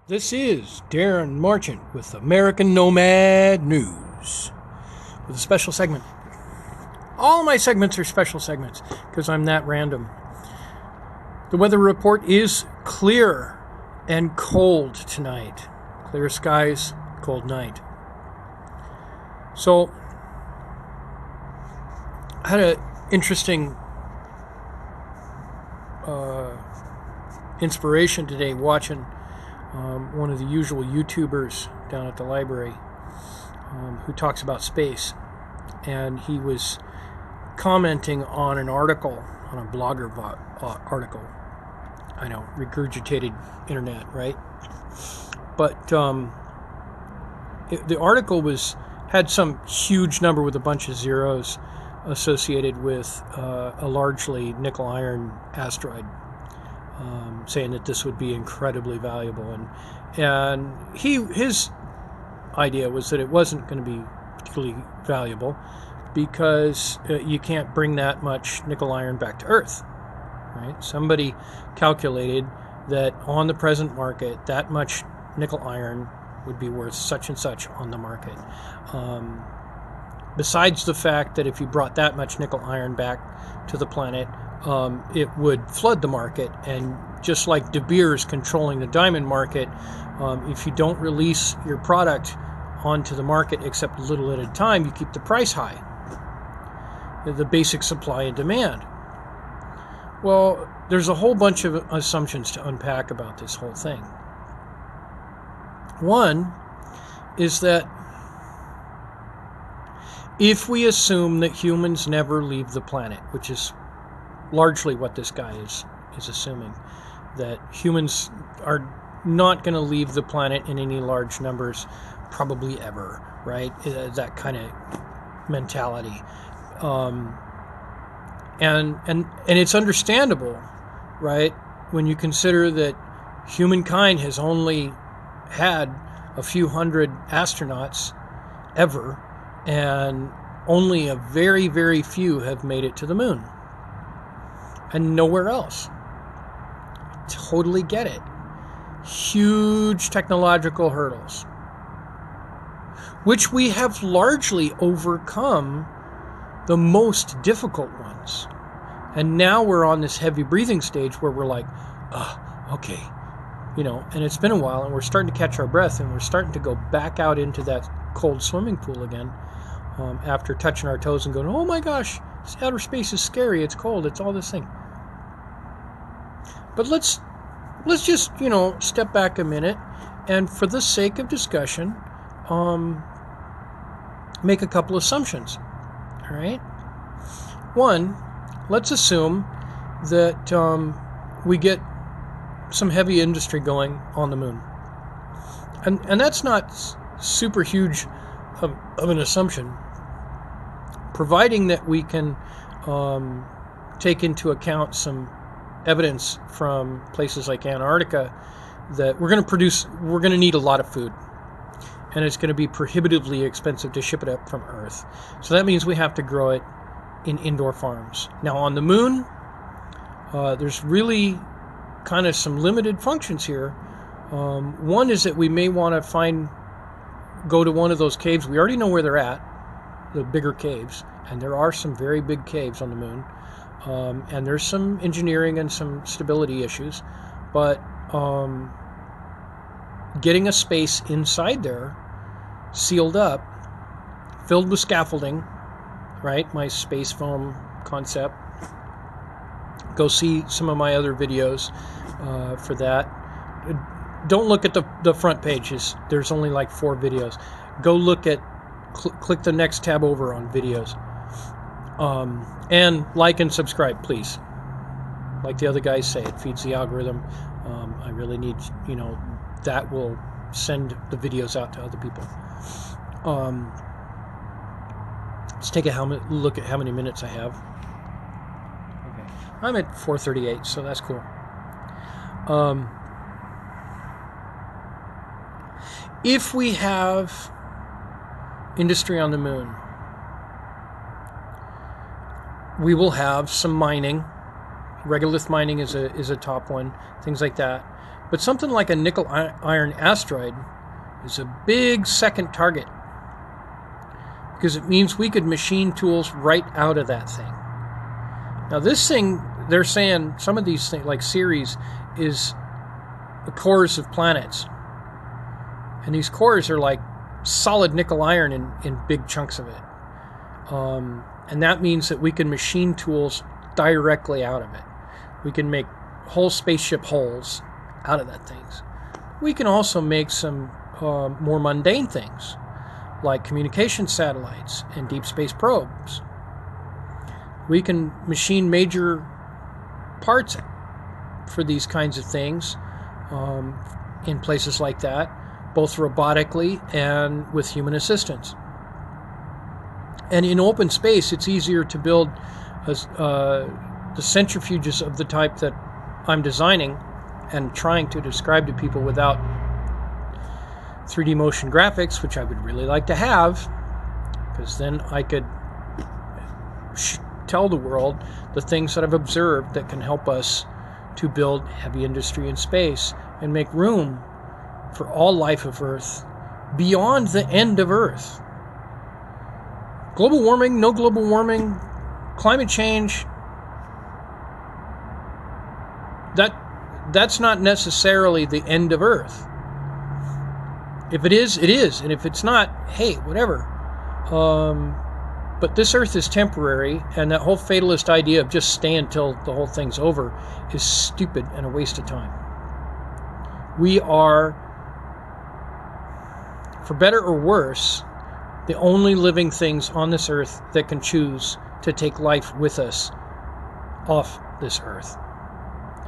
This is Darren Marchant with American Nomad News with a special segment. All my segments are special segments because I'm that random. The weather report is clear and cold tonight. Clear skies, cold night. So, I had an interesting inspiration today watching one of the usual YouTubers down at the library who talks about space. And he was commenting on an article, on a blogger article. I know, regurgitated internet, right? But the article had some huge number with a bunch of zeros associated with a largely nickel-iron asteroid, saying that this would be incredibly valuable. And his idea was that it wasn't going to be particularly valuable because you can't bring that much nickel-iron back to Earth, right? Somebody calculated that on the present market, that much nickel-iron would be worth such and such on the market. Besides the fact that if you brought that much nickel-iron back to the planet, it would flood the market. And just like De Beers controlling the diamond market, if you don't release your product onto the market except a little at a time, you keep the price high. The basic supply and demand. Well, there's a whole bunch of assumptions to unpack about this whole thing. One is that if we assume that humans never leave the planet, which is largely what this guy is assuming, that humans are not going to leave the planet in any large numbers, probably ever, right? That kind of mentality. And it's understandable, right? When you consider that humankind has only had a few hundred astronauts ever, and only a very, very few have made it to the moon. And nowhere else. Totally get it. Huge technological hurdles, which we have largely overcome the most difficult ones. And now we're on this heavy breathing stage where we're like, okay, and it's been a while and we're starting to catch our breath and we're starting to go back out into that cold swimming pool again after touching our toes and going, oh my gosh, outer space is scary, it's cold, it's all this thing. But let's just, step back a minute and for the sake of discussion, make a couple assumptions. All right. One, let's assume that we get some heavy industry going on the moon, and that's not super huge of an assumption, providing that we can take into account some evidence from places like Antarctica that we're going to need a lot of food. And it's going to be prohibitively expensive to ship it up from Earth. So that means we have to grow it in indoor farms. Now on the moon, there's really kind of some limited functions here. One is that we may want to go to one of those caves. We already know where they're at, the bigger caves. And there are some very big caves on the moon. And there's some engineering and some stability issues. But getting a space inside there, sealed up, filled with scaffolding, right? My space foam concept. Go see some of my other videos for that. Don't look at the front pages. There's only like 4 videos. Go look at, click the next tab over on videos. And like and subscribe, please. Like the other guys say, it feeds the algorithm. I really need, that will send the videos out to other people. Let's take a look at how many minutes I have. Okay, I'm at 4:38, so that's cool. If we have industry on the moon, we will have some mining. Regolith mining is a top one. Things like that. But something like a nickel iron asteroid is a big second target, because it means we could machine tools right out of that thing. Now this thing, they're saying, some of these things, like Ceres, is the cores of planets. And these cores are like solid nickel iron in big chunks of it. And that means that we can machine tools directly out of it. We can make whole spaceship hulls out of that things. We can also make some more mundane things, like communication satellites and deep space probes. We can machine major parts for these kinds of things in places like that, both robotically and with human assistance. And in open space, it's easier to build the centrifuges of the type that I'm designing and trying to describe to people without 3D motion graphics, which I would really like to have, because then I could tell the world the things that I've observed that can help us to build heavy industry in space and make room for all life of Earth beyond the end of Earth. Global warming, no global warming, climate change, that's not necessarily the end of Earth. If it is, it is. And if it's not, hey, whatever. But this Earth is temporary, and that whole fatalist idea of just stay until the whole thing's over is stupid and a waste of time. We are, for better or worse, the only living things on this Earth that can choose to take life with us off this Earth.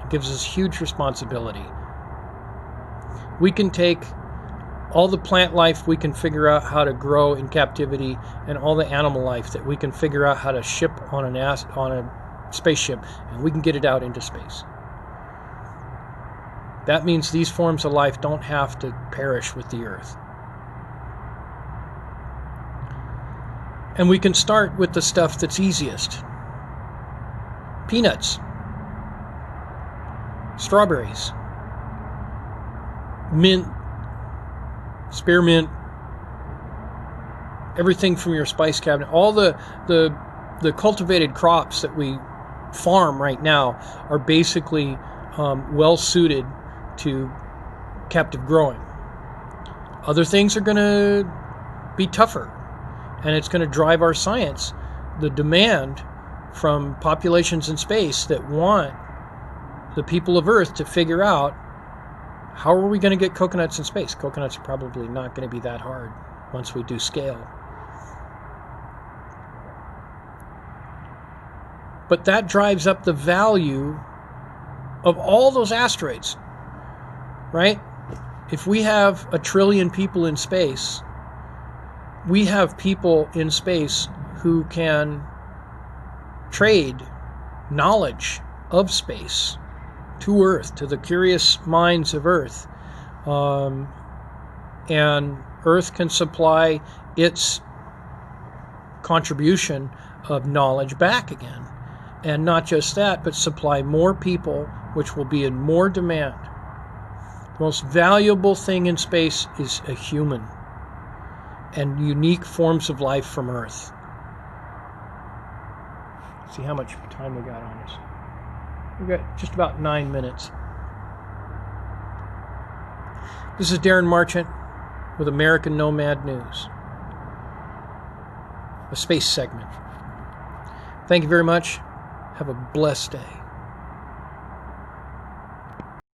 It gives us huge responsibility. We can take all the plant life we can figure out how to grow in captivity, and all the animal life that we can figure out how to ship on a spaceship, and we can get it out into space. That means these forms of life don't have to perish with the Earth. And we can start with the stuff that's easiest. Peanuts, strawberries, mint, spearmint, everything from your spice cabinet. All the cultivated crops that we farm right now are basically well suited to captive growing. Other things are going to be tougher, and it's going to drive our science. The demand from populations in space that want the people of Earth to figure out, how are we going to get coconuts in space? Coconuts are probably not going to be that hard once we do scale. But that drives up the value of all those asteroids, right? If we have 1 trillion people in space, we have people in space who can trade knowledge of space to Earth, to the curious minds of Earth. And Earth can supply its contribution of knowledge back again. And not just that, but supply more people, which will be in more demand. The most valuable thing in space is a human and unique forms of life from Earth. See how much time we got on this. We've got just about 9 minutes. This is Darren Marchant with American Nomad News, a space segment. Thank you very much. Have a blessed day.